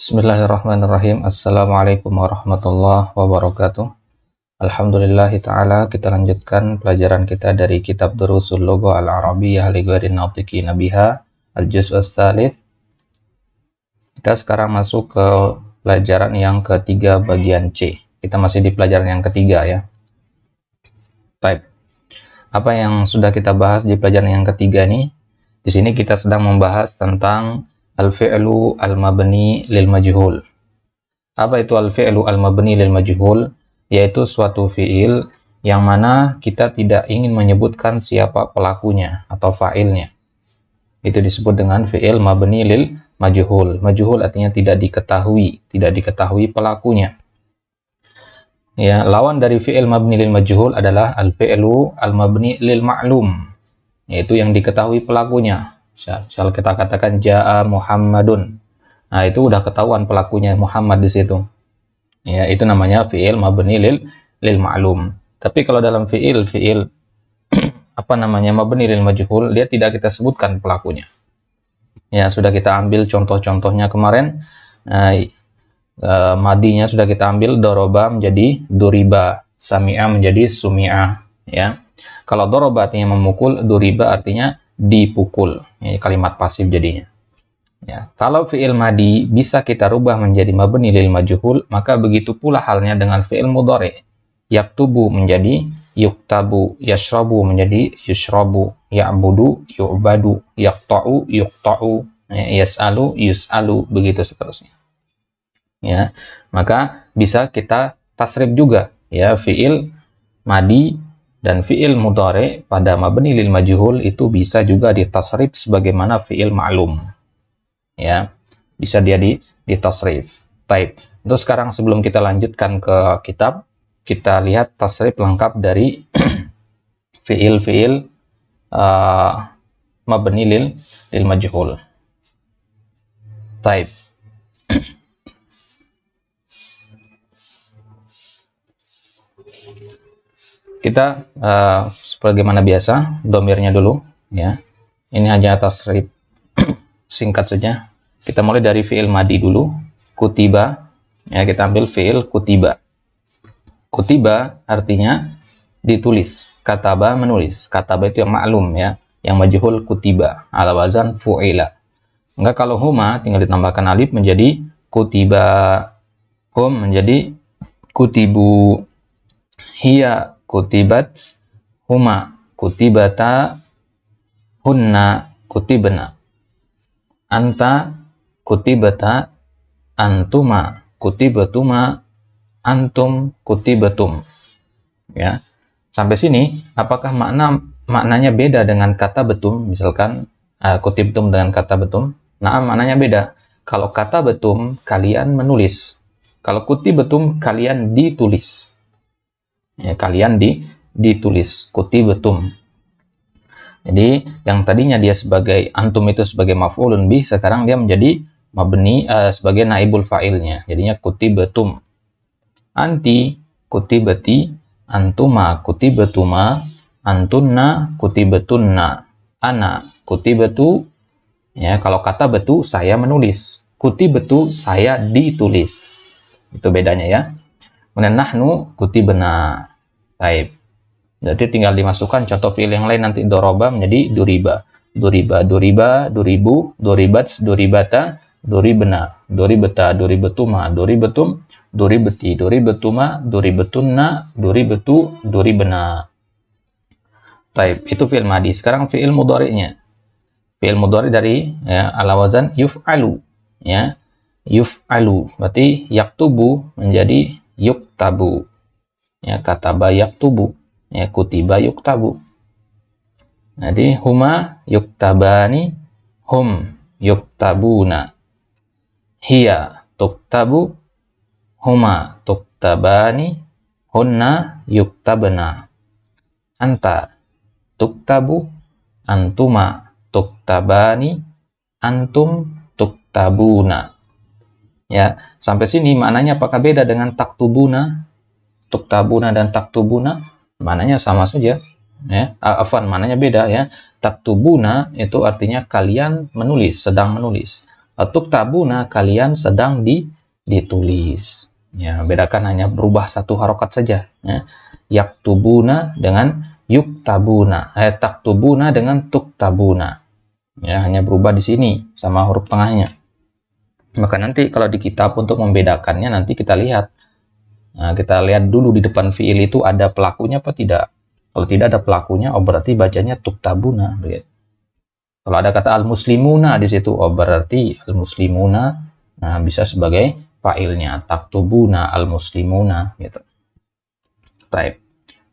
Bismillahirrahmanirrahim. Assalamualaikum warahmatullahi wabarakatuh. Alhamdulillahi ta'ala, kita lanjutkan pelajaran kita dari kitab Durusul Lugha Al-Arabiyyah li Ghairin Natiqina Biha, Al-Juz' Ats-Tsalits. Kita sekarang masuk ke pelajaran yang ketiga bagian C. Kita masih di pelajaran yang ketiga ya. Baik. Apa yang sudah kita bahas di pelajaran yang ketiga ini? Di sini kita sedang membahas tentang al-fi'lu al-mabni lil majhul. Apa itu al-fi'lu al-mabni lil majhul? Yaitu suatu fi'il yang mana kita tidak ingin menyebutkan siapa pelakunya atau fa'ilnya. Itu disebut dengan fi'il mabni lil majhul. Majhul artinya tidak diketahui pelakunya. Ya, lawan dari fi'il mabni lil majhul adalah al-fi'lu al-mabni lil ma'lum, yaitu yang diketahui pelakunya. Misal kita katakan ja'a Muhammadun. Nah, itu udah ketahuan pelakunya Muhammad di situ. Ya, itu namanya fi'il mabni lil ma'lum. Tapi kalau dalam fi'il mabni lil majhul, dia tidak kita sebutkan pelakunya. Ya, sudah kita ambil contoh-contohnya kemarin. Madinya sudah kita ambil, doroba menjadi duriba, sami'a menjadi sumi'a, ya. Kalau doroba artinya memukul, duriba artinya dipukul. Ini kalimat pasif jadinya. Ya, kalau fi'il madi bisa kita rubah menjadi mabni lil majhul, maka begitu pula halnya dengan fi'il mudhari. Yaktubu menjadi yuktabu, yashrabu menjadi yushrabu, ya'budu yu'badu, yaqta'u yuqta'u, yas'alu yus'alu, begitu seterusnya. Ya, maka bisa kita tasrif juga ya, fi'il madi dan fi'il mudhari pada mabni lil majhul itu bisa juga ditasrif sebagaimana fi'il ma'lum. Ya, bisa dia ditasrif. Baik. Untuk sekarang sebelum kita lanjutkan ke kitab, kita lihat tasrif lengkap dari fi'il mabni lil majhul. Baik. Kita sebagaimana biasa domirnya dulu ya. Ini hanya tasrif singkat saja. Kita mulai dari fi'il madi dulu. Kutiba ya, kita ambil fi'il kutiba. Kutiba artinya ditulis. Kataba menulis. Kataba itu yang maklum ya, yang majhul kutiba ala wazan fu'ila. Enggak, kalau huma tinggal ditambahkan alif menjadi kutiba. Hum menjadi kutibu. Hiya kutibat, huma kutibata, hunna kutibna, anta kutibata, antuma kutibatuma, antum kutibatum. Ya, sampai sini apakah maknanya beda dengan kata betum? Misalkan kutibtum dengan kata betum. Nah, maknanya beda. Kalau kata betum kalian menulis, kalau kutibatum kalian ditulis. Ya, kalian ditulis kutibatum. Jadi yang tadinya dia sebagai antum itu sebagai maf'ulun bih, sekarang dia menjadi mabni sebagai naibul fa'ilnya. Jadinya kutibatum. Anti kutibati, antuma kutibatuma, antunna kutibatunna, ana kutibatu. Ya, kalau kata betu saya menulis, kutibatu saya ditulis. Itu bedanya ya. Kemudian nahnu kutibna. Baik. Jadi tinggal dimasukkan contoh fi'il yang lain nanti. Doroba menjadi duriba. Duriba, duriba, duribu, duribats, duribata, duribna, duribeta, duribetuma, duribetum, duribeti, duribetuma, duribetunna, duribetu, duribna. Baik, itu fi'il madi. Sekarang fi'il mudhari'nya. Fi'il mudhari dari ya, ala wazan yuf'alu. Ya. Yuf'alu. Berarti yaktubu menjadi yuktabu. Ya, kataba yaktubu. Ya, kutiba yuktabu. Jadi huma yuktabani, hum yuktabuna. Hiya tuktabu, huma tuktabani, hunna yuktabna. Anta tuktabu, antuma tuktabani, antum tuktabuna. Ya, sampai sini maknanya apakah beda dengan taktubuna? Tuktabuna dan taktubuna maknanya sama saja ya. Maknanya beda ya. Taktubuna itu artinya kalian menulis, sedang menulis. Tuktabuna, kalian sedang ditulis. Ya, bedakan hanya berubah satu harokat saja. Ya. Yaktubuna dengan yuktabuna. Taktubuna dengan tuktabuna. Ya, hanya berubah di sini sama huruf tengahnya. Maka nanti kalau di kitab untuk membedakannya nanti kita lihat. Nah, kita lihat dulu di depan fiil itu ada pelakunya apa tidak. Kalau tidak ada pelakunya, oh berarti bacanya tuktabuna. Kalau ada kata al-muslimuna di situ, oh berarti al-muslimuna, nah bisa sebagai fa'ilnya, taktubuna al-muslimuna gitu. Taib.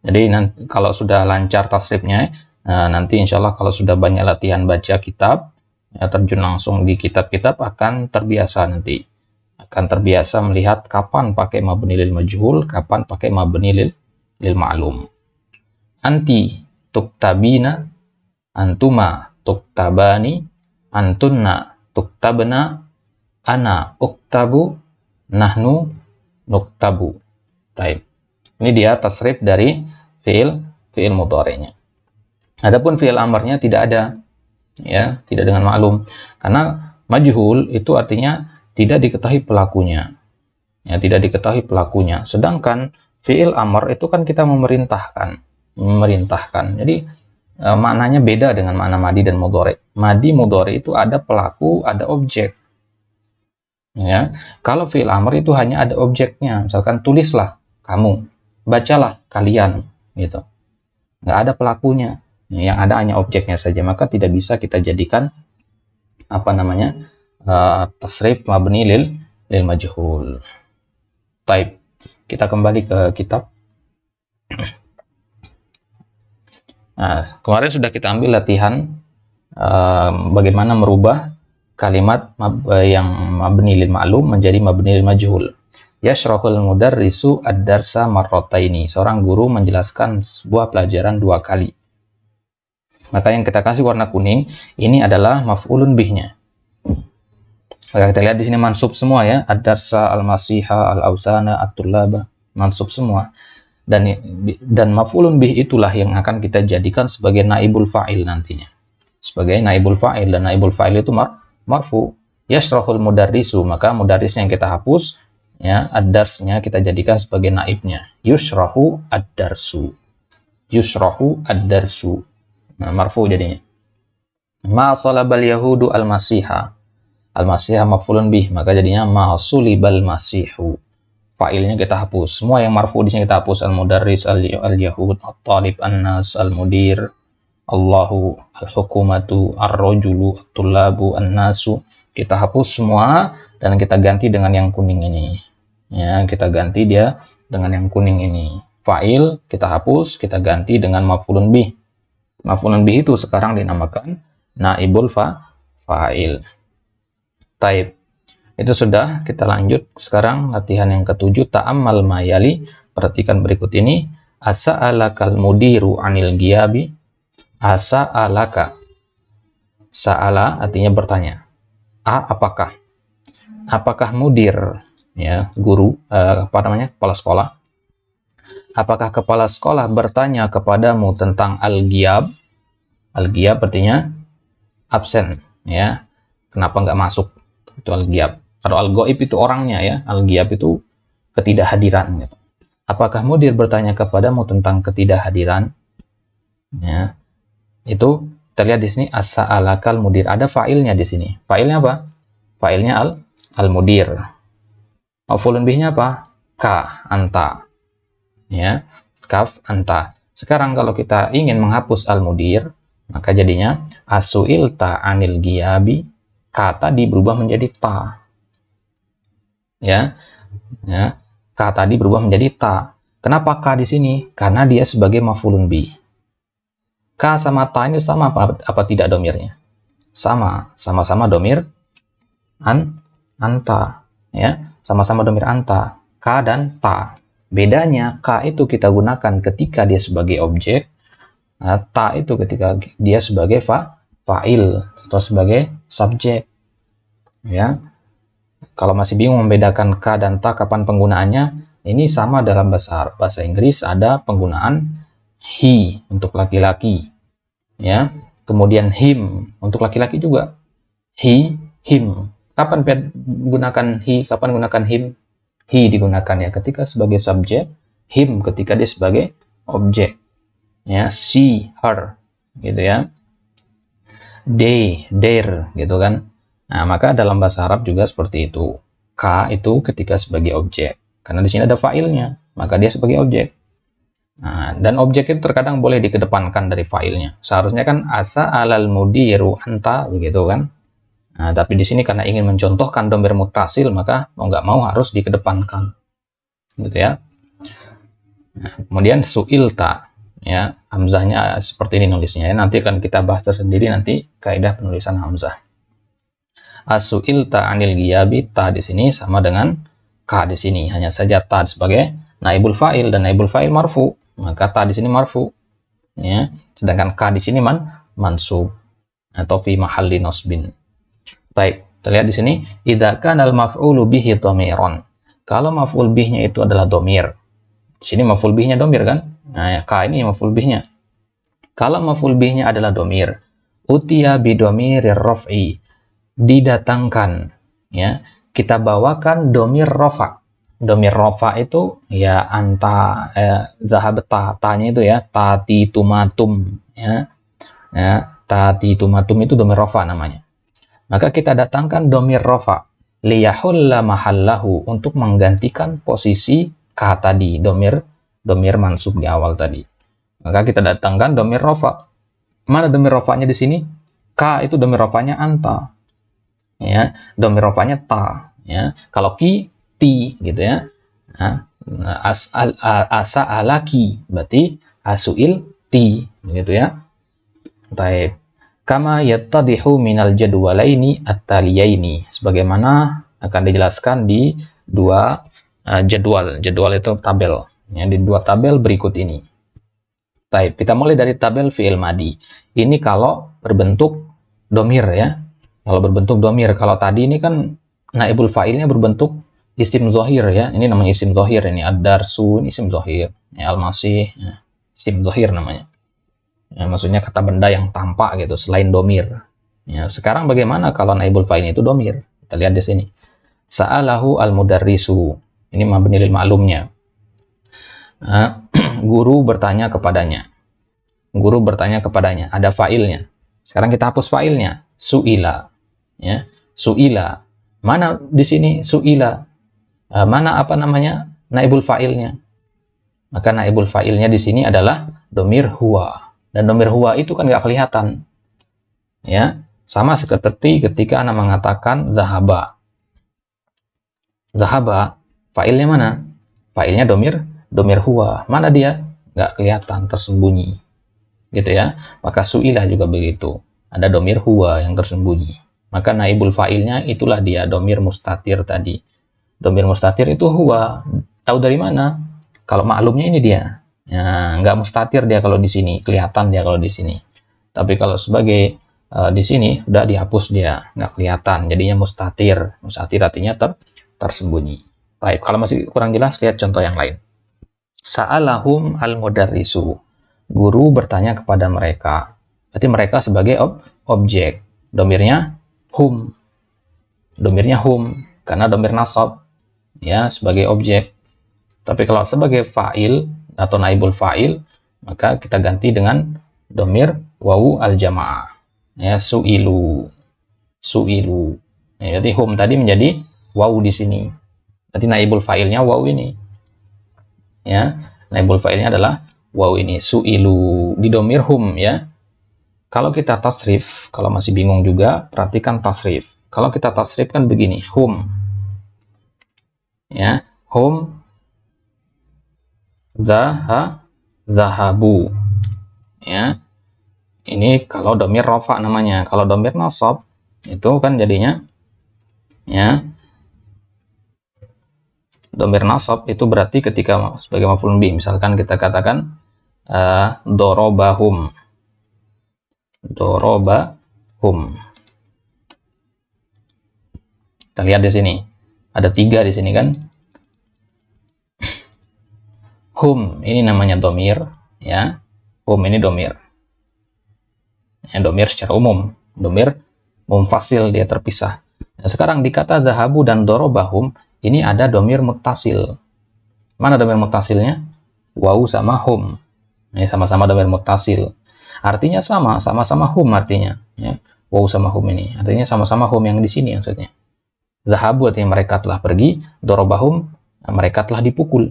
Jadi nanti kalau sudah lancar tasrifnya, nah, nanti insya Allah kalau sudah banyak latihan baca kitab, ya, terjun langsung di kitab-kitab akan terbiasa nanti. Akan terbiasa melihat kapan pakai mabni lil majhul, kapan pakai mabni lil ma'lum. Anti tuktabina, antuma tuktabani, antunna tuktabna, ana uktabu, nahnu nuktabu. Baik. Ini dia tasrif dari fiil mudhari'nya. Adapun fiil amarnya tidak ada, ya, tidak dengan maklum. Karena majhul itu artinya tidak diketahui pelakunya. Ya, tidak diketahui pelakunya. Sedangkan fiil amar itu kan kita memerintahkan. Jadi maknanya beda dengan makna madi dan mudhari. Madi mudhari itu ada pelaku, ada objek. Ya, kalau fiil amr itu hanya ada objeknya. Misalkan tulislah kamu, bacalah kalian, gitu. Nggak ada pelakunya. Yang ada hanya objeknya saja. Maka tidak bisa kita jadikan tasrif mabni lil majhul. Taib. Kita kembali ke kitab. Nah, kemarin sudah kita ambil latihan bagaimana merubah kalimat yang mabni lil ma'lum menjadi mabni lil majhul. Yashrahul mudarrisu ad-darsa marrataini. Seorang guru menjelaskan sebuah pelajaran 2 kali. Maka yang kita kasih warna kuning ini adalah maf'ulun bihnya. Maka kita lihat di sini mansub semua ya, ad-darsa, al-masiha, al-ausana, at-tullaba, mansub semua. Dan maf'ulun bih itulah yang akan kita jadikan sebagai naibul fa'il nantinya. Sebagai naibul fa'il, dan naibul fa'il itu marfu. Yashrahul mudarrisu, maka mudarrisnya yang kita hapus, ya, ad-darsnya kita jadikan sebagai naibnya. Yushrahu ad-darsu. Yushrahu ad-darsu. Nah, marfu jadinya. Ma salabal yahudu al-masiha. Al-masiha maf'ulun bih, maka jadinya ma sulibal masihu. Fa'ilnya kita hapus. Semua yang marfu di sini kita hapus. Al-mudarris, al-yahud, at-talib, an-nas, al-mudir, Allahu, al-hukumatu, ar-rajulu, at-tullabu, an-nasu. Kita hapus semua dan kita ganti dengan yang kuning ini. Ya, kita ganti dia dengan yang kuning ini. Fa'il kita hapus, kita ganti dengan maf'ulun bih. Maf'ulun bih itu sekarang dinamakan naibul fa'il. Taib. Itu sudah, kita lanjut sekarang latihan yang ke-7, ta'ammal mayali. Perhatikan berikut ini. Asa'alakal mudiru anil giyabi. Asa'alaka. Sa'ala artinya bertanya. Apakah? Apakah mudir, ya, guru, kepala sekolah? Apakah kepala sekolah bertanya kepadamu tentang al-giyab? Al-giyab artinya absen, ya. Kenapa nggak masuk? Itu al-giyab. Kalau al-ghaib itu orangnya, ya. Al-giyab itu ketidakhadiran. Gitu. Apakah mudir bertanya kepadamu tentang ketidakhadiran? Ya. Itu terlihat di sini as-sa'alakal mudir. Ada fa'ilnya di sini. Fa'ilnya apa? Fa'ilnya al-mudir. Maf'ulun bihnya apa? Ka, anta. Ya. Kaf, anta. Sekarang kalau kita ingin menghapus al-mudir, maka jadinya asu'ilta anil giyabi. Ka tadi berubah menjadi ta. Ya, ka tadi berubah menjadi ta. Kenapa ka di sini? Karena dia sebagai maf'ulun bih. Ka sama ta ini sama apa tidak domirnya? Sama-sama domir anta, ya, sama-sama domir anta. Ka dan ta. Bedanya ka itu kita gunakan ketika dia sebagai objek, ta itu ketika dia sebagai fa'il atau sebagai subjek, ya. Kalau masih bingung membedakan ka dan ta kapan penggunaannya, ini sama dalam bahasa Inggris ada penggunaan he untuk laki-laki, ya. Kemudian him untuk laki-laki juga, he, him. Kapan gunakan he, kapan gunakan him? He digunakan ya ketika sebagai subjek, him ketika dia sebagai objek. Ya, she, her, gitu ya. They, their, gitu kan. Nah, maka dalam bahasa Arab juga seperti itu. Ka itu ketika sebagai objek. Karena di sini ada fa'ilnya, maka dia sebagai objek. Nah, dan objek itu terkadang boleh dikedepankan dari fa'ilnya. Seharusnya kan asa alal mudiru anta, begitu kan. Nah, tapi di sini karena ingin mencontohkan domir mutasil, maka mau nggak mau harus dikedepankan, gitu ya. Nah, kemudian su'ilta, ya, hamzahnya seperti ini nulisnya. Ya. Nanti akan kita bahas tersendiri nanti kaidah penulisan hamzah. As-su'ilta anil giyabi, ta di sini sama dengan ka di sini, hanya saja ta sebagai naibul fa'il dan naibul fa'il marfu, maka ta di sini marfu, ya. Sedangkan ka di sini mansub atau fi mahalli nasbin. Baik, kita lihat di sini idza kana al maf'ulu bihi dhamiran. Kalau maf'ul bihnya itu adalah dhamir. Di sini maf'ul bihnya dhamir kan? Nah, ya, ka ini maf'ul bihnya. Kalau maf'ul bihnya adalah dhamir, utiya bi dhamirir raf'i, didatangkan, ya, kita bawakan domir rofa. Domir rofa itu ya anta, zahabta, tanya itu ya, tati tumatum, ya, tati tumatum itu domir rofa namanya. Maka kita datangkan domir rofa liyahulla mahallahu, untuk menggantikan posisi ka tadi, domir mansub di awal tadi. Maka kita datangkan domir rofa. Mana domir rofanya di sini? Ka itu domir rofanya anta. Ya, domir rofanya ta, ya. Kalau ki, ti, gitu ya. Nah, asa alaki berarti asuil ti, gitu ya. Taib. Kama yattadihu minal jadwalaini at-taliyaini, sebagaimana akan dijelaskan di dua jadwal. Jadwal itu tabel, ya, di dua tabel berikut ini. Taib. Kita mulai dari tabel fi'il madi. Ini kalau berbentuk domir, ya. Kalau berbentuk domir, kalau tadi ini kan naibul fa'ilnya berbentuk isim zohir, ya. Ini namanya isim zohir, ini ad-darsu, ini isim zohir, ya, al-masih, ya, isim zohir namanya. Ya, maksudnya kata benda yang tampak gitu, selain domir. Ya, sekarang bagaimana kalau naibul fa'ilnya itu domir? Kita lihat di sini. Sa'alahu al-mudarrisu, ini mabni lil ma'lumnya. Guru bertanya kepadanya. Guru bertanya kepadanya, ada fa'ilnya. Sekarang kita hapus fa'ilnya, su'ila. Ya, su'ila. Mana di sini su'ila? Mana apa namanya naibul fa'ilnya? Maka naibul fa'ilnya di sini adalah domir huwa. Dan domir huwa itu kan nggak kelihatan. Ya, sama seperti ketika Anda mengatakan zahaba. Zahaba, fa'ilnya mana? Fa'ilnya domir huwa. Mana dia? Nggak kelihatan, tersembunyi. Gitu ya. Maka su'ila juga begitu. Ada domir huwa yang tersembunyi. Maka naibul fa'ilnya itulah dia, domir mustatir tadi. Domir mustatir itu huwa. Tahu dari mana? Kalau maklumnya ini dia. Ya, nggak mustatir dia kalau di sini, kelihatan dia kalau di sini. Tapi kalau sebagai di sini udah dihapus dia, nggak kelihatan. Jadinya mustatir. Mustatir artinya tersembunyi. Baik, kalau masih kurang jelas lihat contoh yang lain. Sa'alahum al-mudarrisu. Guru bertanya kepada mereka. Berarti mereka sebagai objek. Domirnya hum. Domirnya hum karena domir nasab, ya, sebagai objek. Tapi kalau sebagai fa'il atau naibul fa'il, maka kita ganti dengan domir wawu al-jamaah. Ya, su'ilu. Su'ilu. Ya, jadi hum tadi menjadi wawu di sini. Berarti naibul fa'ilnya wawu ini. Ya, naibul fa'ilnya adalah wawu ini, su'ilu, di domir hum, ya. Kalau kita tasrif, kalau masih bingung juga, perhatikan tasrif. Kalau kita tasrif kan begini, hum. Ya, hum zahabu. Ya. Ini kalau domir rofa namanya. Kalau domir nasab itu kan jadinya, ya, domir nasab itu berarti ketika sebagai maf'ul bih, misalkan kita katakan dorobahum. Dorobahum. Kita lihat di sini. Ada 3 di sini kan. Hum ini namanya domir, ya. Hum ini domir. Ya, domir secara umum. Domir munfasil, dia terpisah. Nah, sekarang di kata zahabu dan dorobahum ini ada domir muttasil. Mana domir muttasilnya? Wawu sama hum. Ini sama-sama domir muttasil. Artinya sama-sama hum artinya. Ya. Wawu sama hum ini. Artinya sama-sama hum yang di sini maksudnya. Zahabu artinya mereka telah pergi. Dorobahum mereka telah dipukul.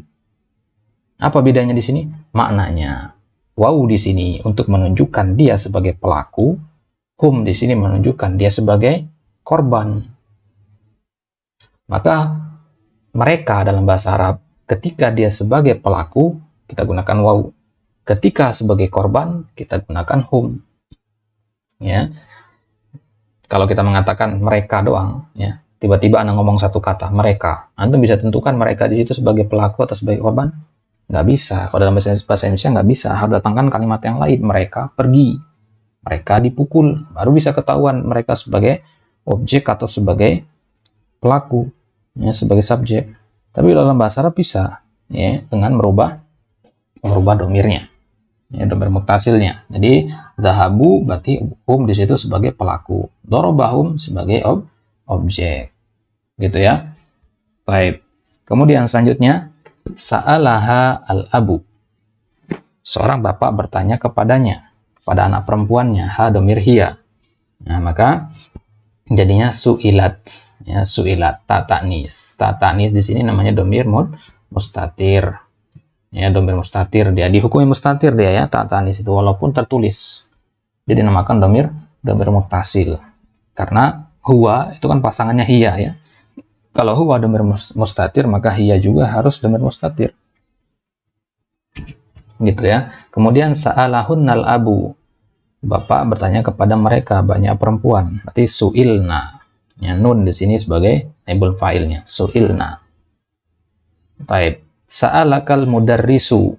Apa bedanya di sini? Maknanya wawu di sini untuk menunjukkan dia sebagai pelaku. Hum di sini menunjukkan dia sebagai korban. Maka mereka dalam bahasa Arab ketika dia sebagai pelaku kita gunakan wawu. Ketika sebagai korban kita gunakan hum. Ya. Kalau kita mengatakan mereka doang, ya, tiba-tiba Anda ngomong satu kata mereka, Anda bisa tentukan mereka di situ sebagai pelaku atau sebagai korban? Nggak bisa. Kalau dalam bahasa Indonesia nggak bisa. Harus datangkan kalimat yang lain. Mereka pergi, mereka dipukul, baru bisa ketahuan mereka sebagai objek atau sebagai pelaku, ya, sebagai subjek. Tapi dalam bahasa Arab bisa, ya, dengan merubah domirnya, ya, domir muttasilnya. Jadi zahabu berarti hum di situ sebagai pelaku, dorobahum sebagai objek, gitu ya. Baik. Kemudian selanjutnya sa'alaha al-abu. Seorang bapak bertanya kepadanya, kepada anak perempuannya, ha domir hiya. Nah, maka jadinya su'ilat, ya, su'ilat, ta ta'nis. Ta ta'nis di sini namanya domir mustatir. Ya, domir mustatir dia dihukumi mustatir dia, ya, ta ta'nis itu walaupun tertulis. Dia dinamakan domir muttasil. Karena huwa itu kan pasangannya hiya, ya. Kalau huwa domir mustatir, maka hiya juga harus domir mustatir. Gitu ya. Kemudian sa'alahunnal abu. Bapak bertanya kepada mereka, banyak perempuan. Berarti su'ilna. Ya, nun di sini sebagai naibul fa'ilnya. Su'ilna. Taib. Sa'alakal mudarrisu.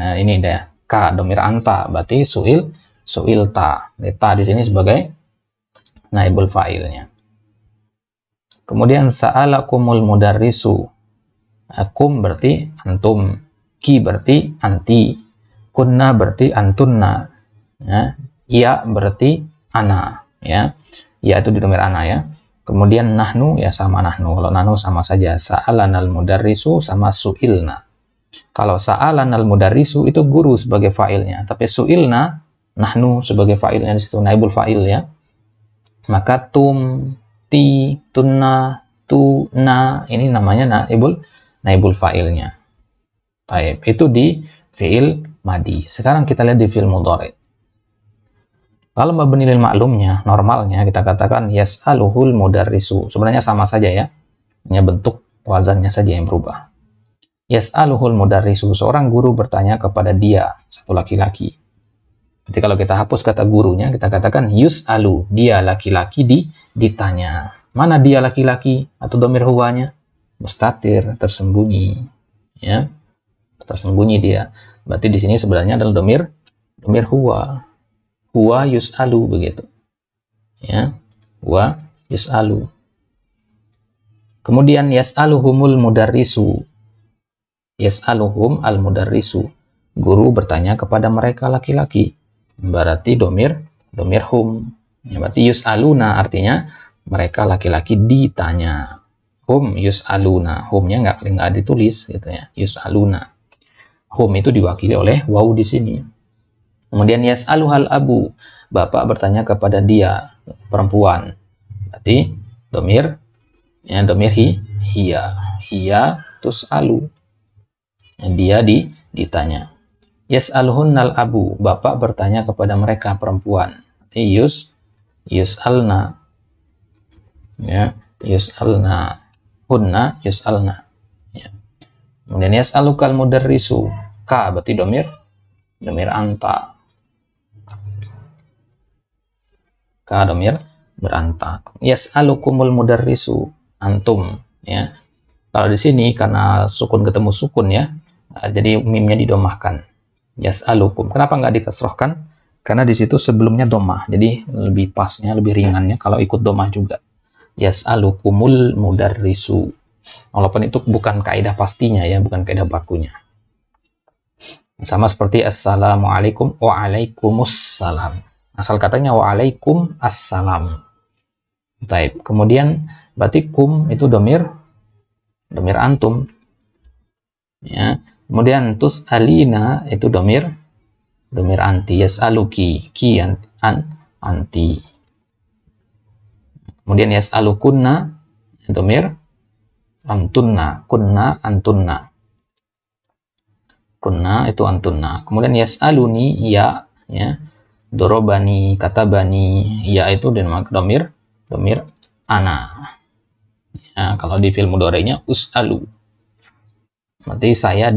Nah, ini dia. Ka domir anta. Berarti su'ilta. Ta di sini sebagai naibul fa'ilnya. Kemudian sa'alakumul mudarrisu. Kum berarti antum. Ki berarti anti. Kunna berarti antunna. Ya, ya berarti ana, ya. Ya itu di domir ana, ya. Kemudian nahnu ya sama nahnu. Kalau nahnu sama saja. Sa'alanal mudarrisu sama su'ilna. Kalau sa'alanal mudarrisu itu guru sebagai fa'ilnya, tapi su'ilna nahnu sebagai fa'ilnya di situ naibul fa'il, ya. Maka tum, ti, tunna, tu, na ini namanya naibul fa'ilnya. Taib. Itu di fi'il madi. Sekarang kita lihat di fi'il mudhari'. Kalau mabni lil ma'lumnya, normalnya kita katakan yas'aluhul mudarrisu. Sebenarnya sama saja, ya. Hanya bentuk wazannya saja yang berubah. Yas'aluhul mudarrisu. Seorang guru bertanya kepada dia, satu laki-laki. Jadi kalau kita hapus kata gurunya, kita katakan yus'alu. Dia laki-laki ditanya. Mana dia laki-laki? Atau domir huwanya? Mustatir, tersembunyi. Ya. Tersembunyi dia. Berarti di sini sebenarnya adalah domir huwa. Huwa yus'alu begitu. Ya. Huwa yus'alu. Kemudian yas'aluhumul mudarrisu. Yas'aluhum al mudarrisu. Guru bertanya kepada mereka laki-laki. Berarti domir hum. Ya, berarti yus'aluna artinya mereka laki-laki ditanya. Hum yus'aluna. Humnya nggak ditulis gitu, ya. Yus'aluna. Hum itu diwakili oleh wawu di sini. Kemudian yas'aluhal abu. Bapak bertanya kepada dia, perempuan. Berarti domir, ya, domir hiya. Hiya tus'alu. Dia ditanya. Yas'aluhunnal abu. Bapak bertanya kepada mereka, perempuan. Berarti yus'alna. Ya, yus'alna. Hunna yus'alna. Ya. Kemudian yas'alukal mudarrisu. Ka berarti domir anta. Ka domir beranta. Yas'alukumul mudarrisu antum, ya. Kalau di sini karena sukun ketemu sukun, ya. Jadi mimnya didomahkan. Yas'alukum. Kenapa nggak dikasrohkan? Karena di situ sebelumnya domah. Jadi lebih pasnya, lebih ringannya kalau ikut domah juga. Yas'alukumul mudarrisu. Walaupun itu bukan kaidah pastinya, ya, bukan kaidah bakunya. Sama seperti assalamualaikum, waalaikumsalam. Asal katanya waalaikum assalam. Taib. Kemudian berarti kum itu domir antum. Ya. Kemudian tus'alina itu domir anti. Yas'aluki, ki anti. Kemudian yas'alukunna domir antunna, kunna antunna. Kunna itu antunna. Kemudian yas'aluni ya, dorobani, katabani, ya itu domir ana. Ya, kalau di fi'il mudhari'nya us'alu. Berarti saya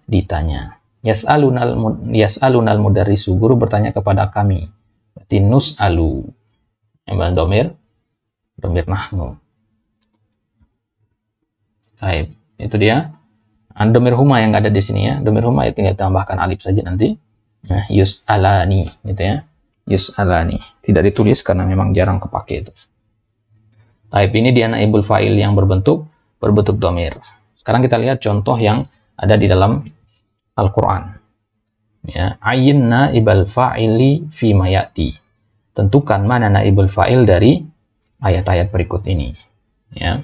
ditanya. Yas'alunal mudarrisu, guru bertanya kepada kami. Berarti nus'alu. Yang domir nahnu. Baik, itu dia. Domir huma yang ada di sini ya. Domir huma itu tinggal tambahkan alif saja nanti. Nah, yus'alani gitu ya. Yus'alani. Tidak ditulis karena memang jarang kepake itu. Baik, ini dia naibul fa'il yang berbentuk domir. Sekarang kita lihat contoh yang ada di dalam Al-Quran. Ya, ayyin naibal fa'ili fi mayati. Tentukan mana naibul fa'il dari ayat-ayat berikut ini. Ya.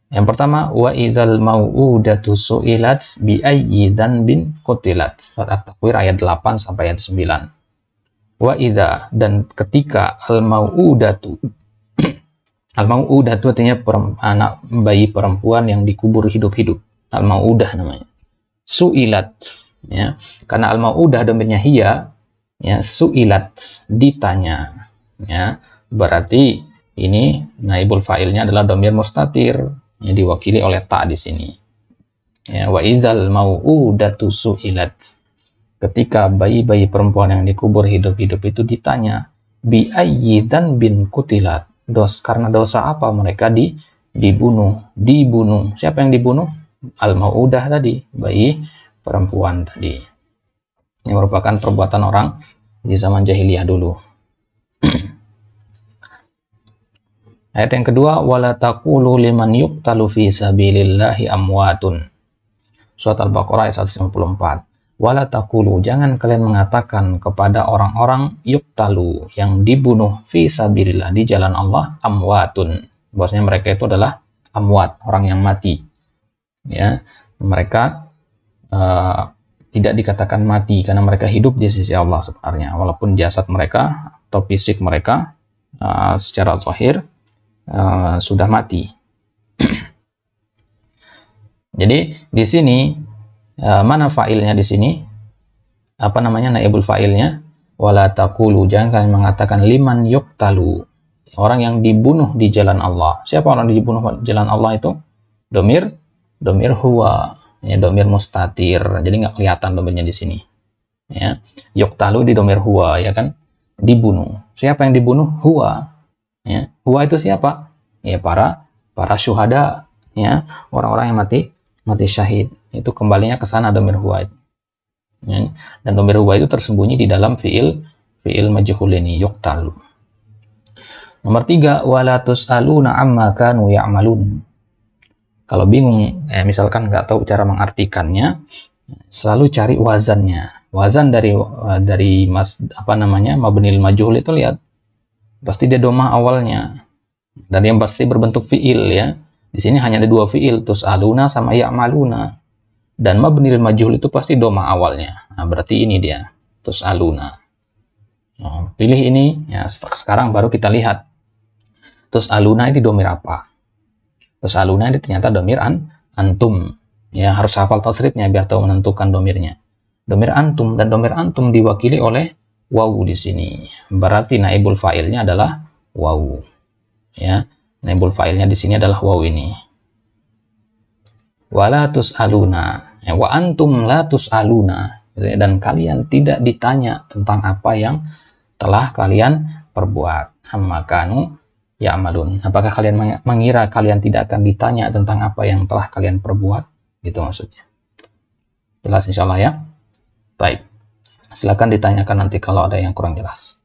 Yang pertama, wa idzal mau'udatu su'ilat bi ayyi dzanbin qutilat. Surat At-Takwir ayat 8 sampai ayat 9. Wa idza, dan ketika al-mau'udatu. Al-mau'udatu artinya anak bayi perempuan yang dikubur hidup-hidup. Al-mau'udah namanya. Su'ilat, ya. Karena al-mau'udah domirnya hiya, ya, su'ilat ditanya, ya. Berarti ini naibul fa'ilnya adalah domir mustatir, yang diwakili oleh ta di sini. Ya, wa idzal mau'udatu su'ilat. Ketika bayi-bayi perempuan yang dikubur hidup-hidup itu ditanya, bi ayyi dzanbin qutilat. Karena dosa apa mereka dibunuh. Siapa yang dibunuh? Al-mau'udah tadi, bayi perempuan tadi. Ini merupakan perbuatan orang di zaman jahiliyah dulu. Ayat yang kedua, wala taqulu liman yuqtalu fi sabilillahi amwatun. Surat Al-Baqarah ayat 154. Wala taqulu, jangan kalian mengatakan kepada orang-orang yuqtalu yang dibunuh fi sabilillah di jalan Allah amwatun. Bahwasanya mereka itu adalah amwat, orang yang mati. Ya, mereka tidak dikatakan mati karena mereka hidup di sisi Allah sebenarnya, walaupun jasad mereka atau fisik mereka secara zahir sudah mati. Jadi di sini mana fa'ilnya di sini? Apa namanya naibul fa'ilnya? Wala taqulu, jangan kalian mengatakan liman yuqtalu, orang yang dibunuh di jalan Allah. Siapa orang yang dibunuh di jalan Allah itu? Domir huwa, ya, domir mustatir. Jadi nggak kelihatan domirnya di sini. Ya, yuqtalu di domir huwa, ya kan? Dibunuh. Siapa yang dibunuh? Huwa. Ya, huwa itu siapa? Ya, para syuhada, ya, orang-orang yang mati syahid. Itu kembalinya ke sana domir huwa. Ya, dan domir huwa itu tersembunyi di dalam fiil majhul ini, yuqtalu. Nomor 3, wala tus'aluna amma kanu ya'malun. Kalau bingung, misalkan nggak tahu cara mengartikannya, selalu cari wazannya. Wazan dari mabnil majhul itu lihat, pasti dia domah awalnya, dan yang pasti berbentuk fiil ya. Di sini hanya ada 2 fiil, tus'aluna sama ya'maluna, dan mabnil majhul itu pasti domah awalnya. Nah, berarti ini dia tus'aluna. Nah, pilih ini ya. Sekarang baru kita lihat tus'aluna itu domir apa. Tus'aluna ini ternyata domir antum. Ya, harus hafal tasrifnya biar tahu menentukan domirnya. Domir antum, dan domir antum diwakili oleh wawu di sini. Berarti naibul fa'ilnya adalah wawu. Ya, naibul fa'ilnya di sini adalah wawu ini. Wala tus'aluna, ya, wa antum la tus'aluna, dan kalian tidak ditanya tentang apa yang telah kalian perbuat. Amma kanu ya'malun. Apakah kalian mengira kalian tidak akan ditanya tentang apa yang telah kalian perbuat? Gitu maksudnya. Jelas insyaallah ya. Baik. Silakan ditanyakan nanti kalau ada yang kurang jelas.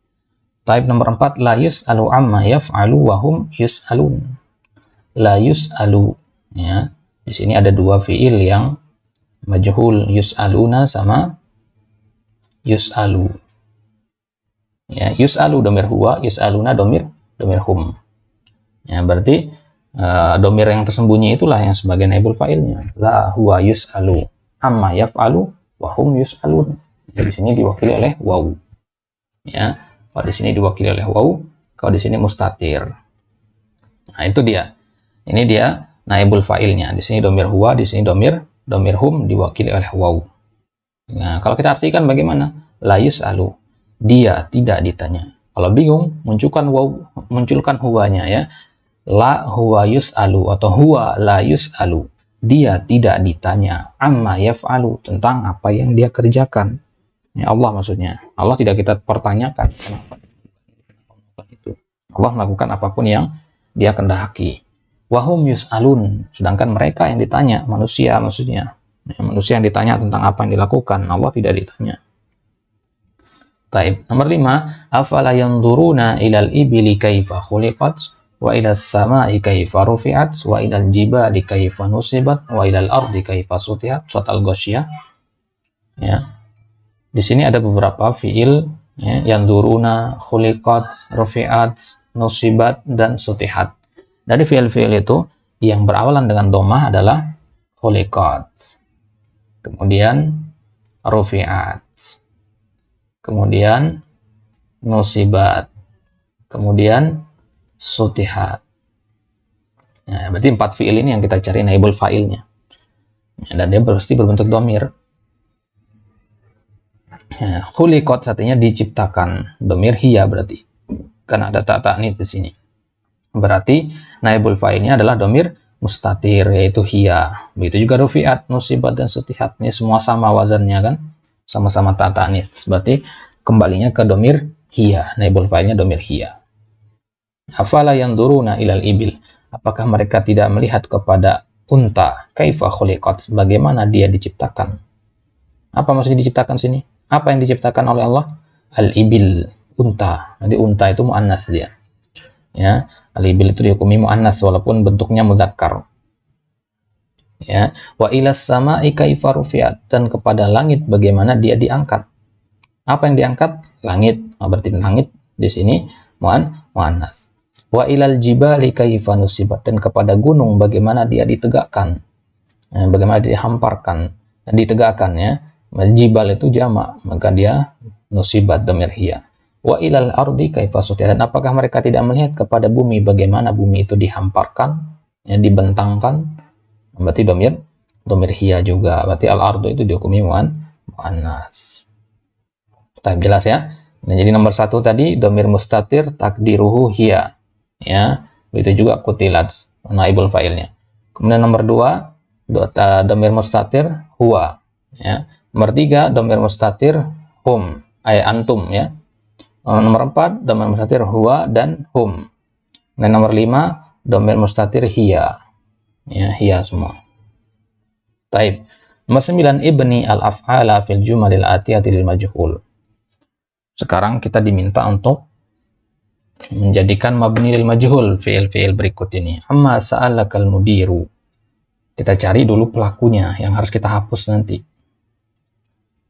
Baik, nomor 4, la yus'alu amma yaf'alu wa hum yus'alun. La yus'alu, ya. Di sini ada 2 fiil yang majhul, yus'aluna sama yus'alu. Ya, yus'alu domir huwa, yus'aluna domir hum. Ya, berarti domir yang tersembunyi itulah yang sebagai naibul fa'ilnya. La huwa yus'alu amma yaf'alu wa hum yus'alun. Di sini diwakili oleh waw. Ya, kalau di sini diwakili oleh waw, kalau di sini mustatir. Nah, itu dia. Ini dia naibul fa'ilnya. Di sini domir huwa, di sini domir hum diwakili oleh waw. Nah, kalau kita artikan bagaimana? La yus'alu. Dia tidak ditanya. Kalau bingung, munculkan waw, munculkan huwanya ya. La huwa yus'alu atau huwa la yus'alu. Dia tidak ditanya amma yaf'alu, tentang apa yang dia kerjakan. Ya, Allah maksudnya. Allah tidak kita pertanyakan kenapa itu. Allah melakukan apapun yang dia kehendaki. Wahum yus'alun, sedangkan mereka yang ditanya, manusia maksudnya. Ya, manusia yang ditanya tentang apa yang dilakukan, Allah tidak ditanya. Baik, nomor 5, afala yanzuruna ilal ibili kaifa khuliqat wa ilal sama'i kaifa rufi'at wa ilal jibali kaifa nusibat wa ilal ardi kaifa sutihat. Surat Al-Ghasyiyah. Ya. Di sini ada beberapa fiil ya, yanzuruna, khuliqat, rufi'at, nusibat dan sutihat. Dari fiil-fiil itu yang berawalan dengan dhammah adalah khuliqat, kemudian rufi'at, kemudian nusibat, kemudian sutihat. Nah, berarti 4 fiil ini yang kita cari naibul fa'ilnya. Dan dia pasti berbentuk dhamir. Ya, khuliqat artinya diciptakan, dhamir hiya berarti. Karena ada ta ta'nits di sini. Berarti naibul fa'ilnya adalah dhamir mustatir, yaitu hiya. Begitu juga rufi'at, nusibat dan sutihat. Ini semua sama wazannya kan? Sama-sama ta ta'nits. Berarti kembalinya ke dhamir hiya. Naibul fa'ilnya dhamir hiya. Afala yanzuruna ilal ibil. Apakah mereka tidak melihat kepada unta? Kaifa khuliqat. Bagaimana dia diciptakan? Apa maksudnya diciptakan sini? Apa yang diciptakan oleh Allah? Al-ibil, unta. Nanti unta itu mu'annas dia. Ya, al-ibil itu dihukumi mu'annas walaupun bentuknya mudzakkar. Ya, wa ilas sama'i kaifa rufi'at, dan kepada langit bagaimana dia diangkat. Apa yang diangkat? Langit. Oh, berarti langit di sini mu'annas. Wa ilal jibali kaifa nusibat, dan kepada gunung bagaimana dia ditegakkan. Ya, bagaimana dia dihamparkan, ditegakkan ya. Jibal itu jamak, maka dia nusibat dhamir hiya. Wa ilal ardi kaifa sutihat, dan apakah mereka tidak melihat kepada bumi bagaimana bumi itu dihamparkan, ya, dibentangkan. Berarti dhamir hiya juga. Berarti al-ardu itu dihukumi muannas. Jelas ya. Nah, jadi nomor 1 tadi dhamir mustatir takdiruhu hiya. Ya, begitu juga kutilat naibul fa'ilnya. Kemudian nomor 2 dhamir mustatir huwa, ya. Nomor 3 dhamir mustatir hum, antum ya. Nomor 4 dhamir mustatir huwa dan hum. Dan nomor 5 dhamir mustatir hiya. Ya, hiya semua. Taib. Nomor 9 ibni al-af'ala fil jumalil atiyati lil majhul. Sekarang kita diminta untuk menjadikan mabni lil majhul fiil-fiil berikut ini. Amma sa'alakal mudiru. Kita cari dulu pelakunya yang harus kita hapus nanti.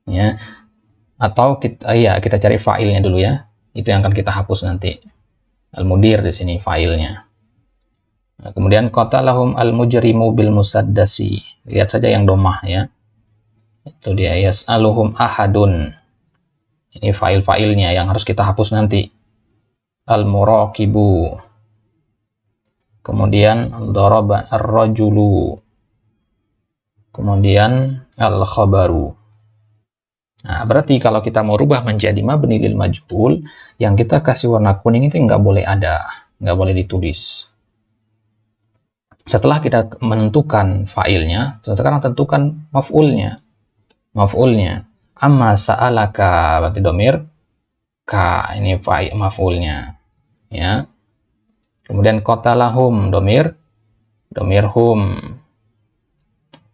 Ya. Atau kita cari failnya dulu ya. Itu yang akan kita hapus nanti. Al-mudir di sini failnya. Nah, kemudian qatalahum al-mujrimu bil musaddasi. Lihat saja yang domah ya. Itu dia yas'aluhum ahadun. Ini failnya yang harus kita hapus nanti. Al-muraqibu. Kemudian daraba ar-rajulu. Kemudian al-khabaru. Nah, berarti kalau kita mau rubah menjadi mabni lil majhul, yang kita kasih warna kuning itu nggak boleh ada, nggak boleh ditulis. Setelah kita menentukan failnya, sekarang tentukan maf'ulnya. Maf'ulnya. Amma sa'alaka, berarti domir ka, ini fa'il maf'ulnya. Ya. Kemudian qatalahum, domir hum.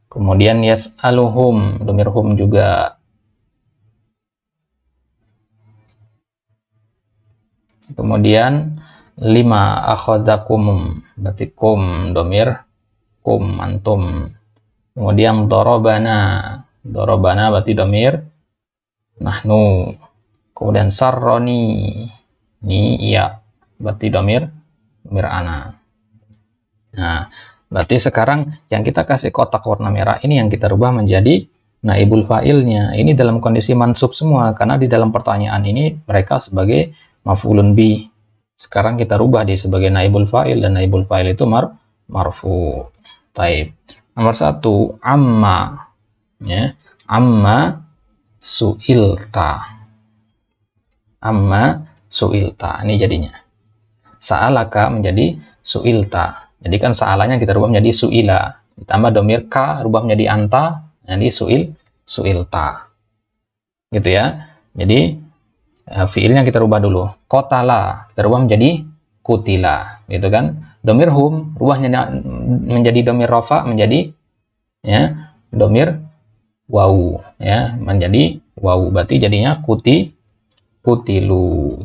Kemudian yas'aluhum, domir hum juga. Kemudian 5 akhadzakum, berarti kum, domir kum, antum. Kemudian darabana berarti domir nahnu. Kemudian sarroni, ini iya, berarti domir ana. Nah, berarti sekarang yang kita kasih kotak warna merah ini yang kita rubah menjadi naibul fa'ilnya. Ini dalam kondisi mansub semua, karena di dalam pertanyaan ini mereka sebagai maf'ulun bi. Sekarang kita rubah dia sebagai naibul fa'il, dan naibul fa'il itu marfu. Taib. Nomor 1, amma. Ya, amma su'ilta. Amma su'ilta. Ini jadinya. Sa'alaka menjadi su'ilta. Jadi kan sa'alanya kita rubah menjadi su'ila. Ditambah domir ka, rubah menjadi anta. Jadi su'ilta. Gitu ya. Jadi fiilnya kita rubah dulu. Qatala kita rubah menjadi kutila, gitu kan. Domir hum rubahnya menjadi domir rafa, menjadi ya domir wawu, ya menjadi wawu. Berarti jadinya kutilu,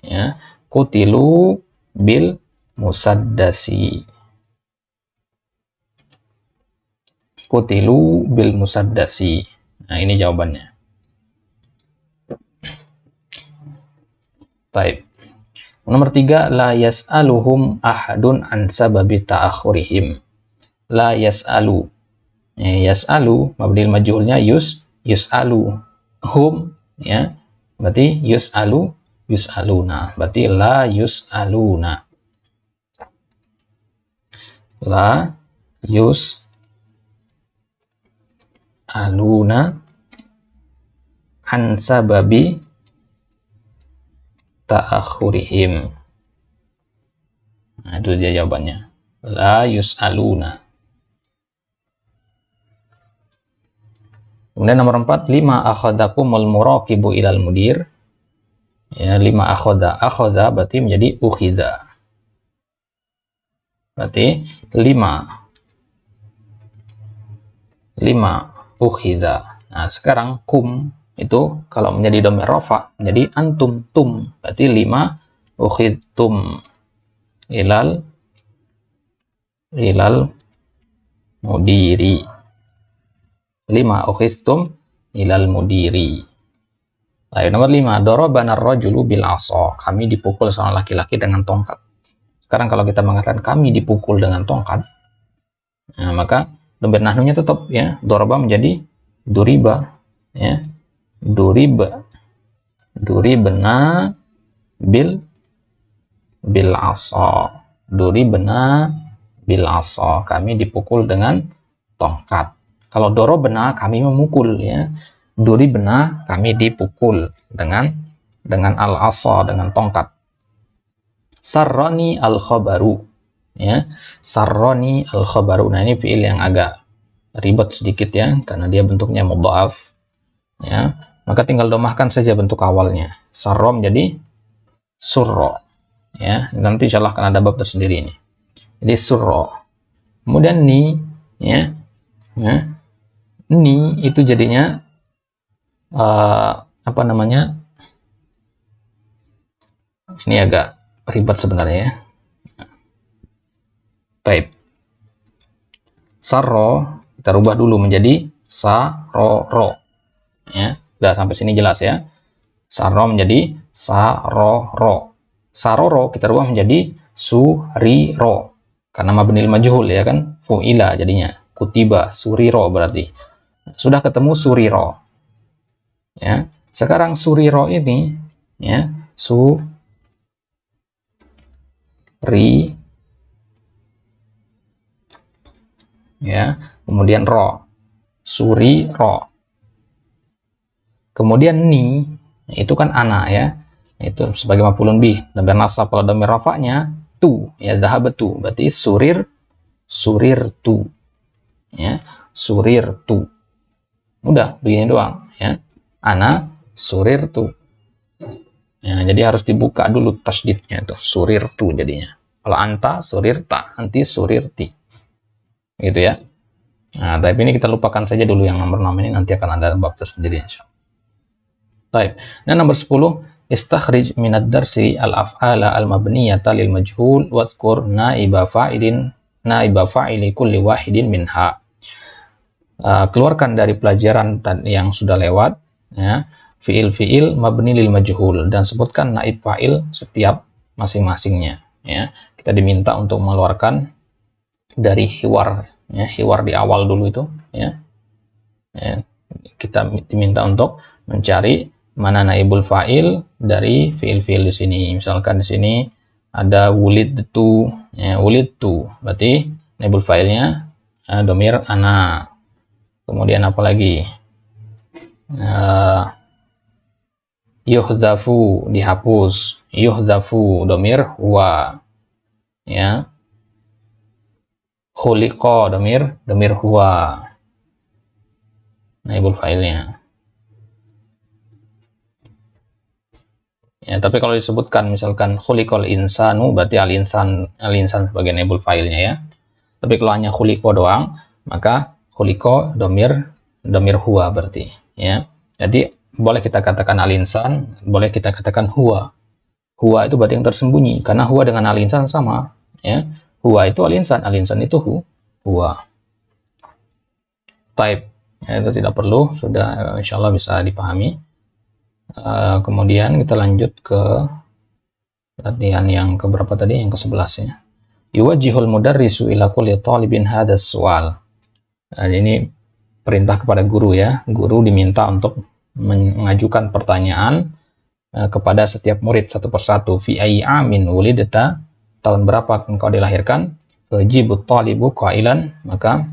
ya kutilu bil musaddasi. Kutilu bil musaddasi. Nah, ini jawabannya. Baik. Nomor 3, la yas'aluhum ahadun an sababi ta'akhurihim. La yas'alu. Yas'alu mabnil majhulnya yus'alu. Hum, ya. Berarti yus'aluna. Berarti la yus'aluna. La yus'aluna an sababi ta'akhurihim. Nah, itu dia jawabannya. La yus'aluna. Kemudian nomor 4, lima akhadakumul muraqibu ilal mudir. Ya, lima akhoda berarti menjadi ukhidha. Berarti lima ukhidha. Nah, sekarang kum itu kalau menjadi dhamir rafa menjadi antum tum. Berarti lima ukhidtum ilal mudiri. Lima ukhidtum ilal mudiri. Lalu nomor 5, darabana ar-rajulu bil 'asa. Kami dipukul seorang laki-laki dengan tongkat. Sekarang kalau kita mengatakan kami dipukul dengan tongkat, nah, maka dhamir nahnunya tetap ya, daraba menjadi duriba, ya. Duribna bil 'asa. Duribna bil 'asa. Kami dipukul dengan tongkat. Kalau dorobna kami memukul, ya. Duribna kami dipukul dengan al-'asa, dengan tongkat. Sarrani al-khabaru, ya. Sarrani al-khabaru. Nah, ini fiil yang agak ribet sedikit ya, karena dia bentuknya mudha'af, ya. Maka tinggal domahkan saja bentuk awalnya. Sarro menjadi surro, ya. Nanti insyaallah akan ada bab tersendiri ini. Jadi surro. Kemudian ni, ya. Ni itu jadinya apa namanya? Ini agak ribet sebenarnya ya. Baik. Sarro kita rubah dulu menjadi saroro. Ya, udah sampai sini jelas ya. Sarro menjadi saroro. Saroro kita rubah menjadi suriro. Karena mabnil majhul ya kan, fu'ila jadinya. Kutiba suriro berarti. Sudah ketemu suriro. Ya. Sekarang suriro ini ya, ya, kemudian ro, suri ro, kemudian ni itu kan ana ya, itu sebagai maf'ulun bih, dan nasab kalau dhamir rafa'nya tu ya, dhahabtu berarti surir tu, ya, surir tu. Udah begini doang ya, ana surir tu ya. Jadi harus dibuka dulu tasdidnya tuh, surir tu jadinya. Kalau anta surirta, anti surirti, gitu ya. Nah, tapi ini kita lupakan saja dulu yang nomor 6 ini, nanti akan ada bab tersendiri insyaallah. Baik. Nah, nomor 10, istakhrij minad darsi al-af'ala al-mabniyata lil majhul wadhkur naiba fa'ili kulli wahidin minha. Keluarkan dari pelajaran yang sudah lewat ya, fiil-fiil mabni lil majhul, dan sebutkan naib fa'il setiap masing-masingnya ya. Kita diminta untuk mengeluarkan dari hiwar, ya, hiwar di awal dulu itu, ya. Kita diminta untuk mencari mana naibul fa'il dari fiil-fiil di sini. Misalkan di sini ada wulidtu, ya, wulidtu, berarti naibul fa'ilnya domir ana. Kemudian apa lagi? Yuhzafu, dihapus. Yuhzafu, domir huwa, ya. Khuliqa, domir huwa, naibul fa'ilnya. Ya, tapi kalau disebutkan misalkan khuliqal insanu, berarti al-insan sebagai naibul fa'ilnya, ya. Tapi kalau hanya khuliqa doang, maka khuliqa domir huwa berarti, ya. Jadi boleh kita katakan al-insan, boleh kita katakan huwa. Huwa itu berarti yang tersembunyi, karena huwa dengan al-insan sama, ya. Huwa itu al-insan itu huwa. Type, ya, itu tidak perlu, sudah insyaallah bisa dipahami. Kemudian kita lanjut ke latihan yang keberapa tadi, yang ke-11, ya. Yuwajjihul mudarrisu ila kulli talibin hadas su'al. Ini perintah kepada guru, ya. Guru diminta untuk mengajukan pertanyaan kepada setiap murid satu persatu. Fi ayyi amin wulidta, tahun berapa engkau dilahirkan? Fajibut talibu qailan, maka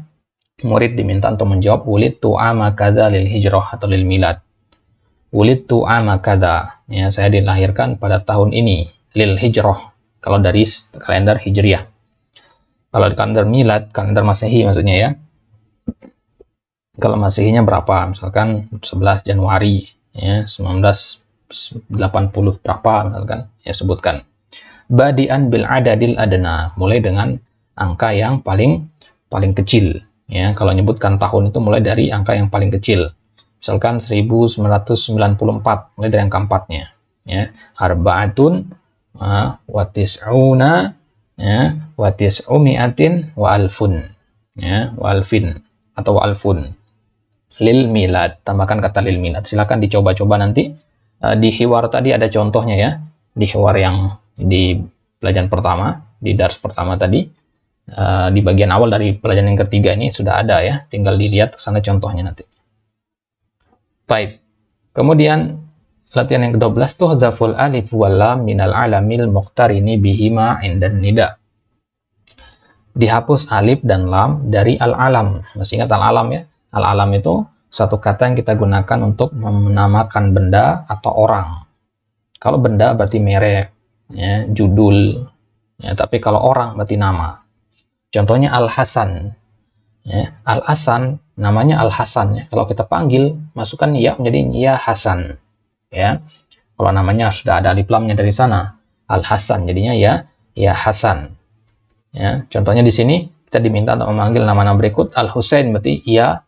murid diminta untuk menjawab wulidtu ama kadza lil hijrah atau lil milad. Wulidtu ama kadza, ya, saya dilahirkan pada tahun ini, lil hijrah, kalau dari kalender hijriah. Kalau di kalender milad, kalender masehi maksudnya, ya. Kalau masehinya berapa? Misalkan 11 Januari, ya, 1980 berapa misalkan, ya, sebutkan. Badian bil adadil adna, mulai dengan angka yang paling kecil, ya. Kalau menyebutkan tahun itu mulai dari angka yang paling kecil. Misalkan 1994, mulai dari angka 4-nya, ya. Arba'atun wa tis'una, ya, wa tis'umi'atin wa alfun, ya, wa alfin atau wa alfun. Lil milad, tambahkan kata lil milad. Silakan dicoba-coba nanti. Di hiwar tadi ada contohnya, ya. Di hiwar yang di pelajaran pertama, di dars pertama tadi, di bagian awal dari pelajaran yang ketiga ini sudah ada, ya. Tinggal dilihat ke sana contohnya nanti. Baik. Kemudian latihan yang ke-12 tuh zaful alif wal lam minal alamil muqtarini bihima indan nida. Dihapus alif dan lam dari al-alam. Masih ingat al-alam, ya? Al-alam itu satu kata yang kita gunakan untuk menamakan benda atau orang. Kalau benda berarti merek, ya, judul, ya, tapi kalau orang berarti nama. Contohnya Al-Hasan, ya. Al-Hasan namanya Al-Hasan, ya. Kalau kita panggil, masukkan ya menjadi ya Hasan, ya. Kalau namanya sudah ada alif lamnya dari sana, Al-Hasan jadinya ya Hasan, ya. Contohnya di sini kita diminta untuk memanggil nama-nama berikut. Al-Husain berarti ya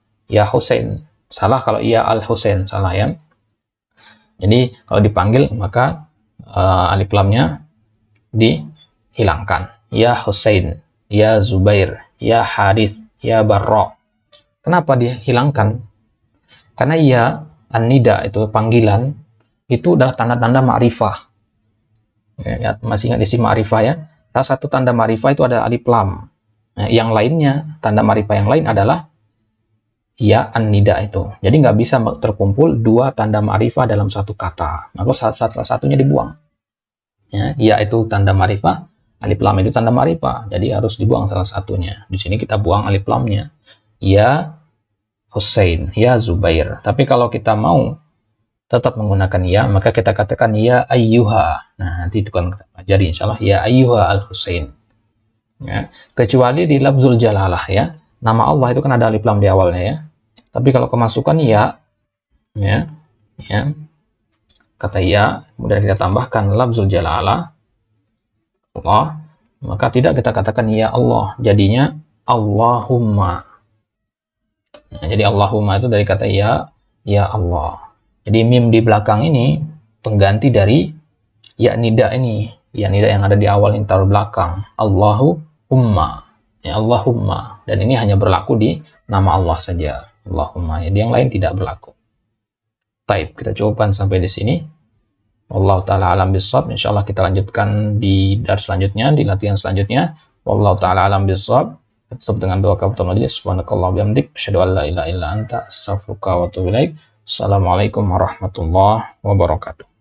Husain. Salah kalau ya Al-Husain, salah, ya. Jadi kalau dipanggil maka alif lamnya dihilangkan. Ya Husain, ya Zubair, ya Harith, ya Barra. Kenapa dihilangkan? Karena ya an-nida itu panggilan itu adalah tanda-tanda ma'rifah. Ya, masih ingat isi ma'rifah, ya? Salah satu tanda ma'rifah itu ada alif lam. Nah, yang lainnya, tanda ma'rifah yang lain adalah ya an-nida itu. Jadi nggak bisa terkumpul dua tanda ma'rifah dalam satu kata. Maka salah satunya dibuang. Ya itu tanda ma'rifah, alif lam itu tanda ma'rifah. Jadi harus dibuang salah satunya. Di sini kita buang alif lamnya. Ya Husain, ya Zubair. Tapi kalau kita mau tetap menggunakan ya, maka kita katakan ya ayyuha. Nah, nanti itu kan kita pelajari insyaallah, ya ayyuha al-Husain. Ya. Kecuali di lafzul jalalah, ya. Nama Allah itu kan ada alif lam di awalnya, ya. Tapi kalau kemasukan ya, kata ya, kemudian kita tambahkan lafzul jalalah Allah, maka tidak kita katakan ya Allah, jadinya Allahumma. Nah, jadi Allahumma itu dari kata ya Allah. Jadi mim di belakang ini pengganti dari ya nida ini, ya nida yang ada di awal ini taruh belakang. Allahumma, ya Allahumma. Dan ini hanya berlaku di nama Allah saja, Allahumma. Jadi yang lain tidak berlaku. Baik, kita coba sampai di sini. Wallahu taala alam bissawab. Insyaallah kita lanjutkan di dars selanjutnya, di latihan selanjutnya. Wallahu taala alam bissawab. Tutup dengan doa kafatul majelis. Subhanakallah bihamdik, asyhadu an la ilaha illa anta, astaghfiruka wa atubu ilaik. Assalamualaikum warahmatullahi wabarakatuh.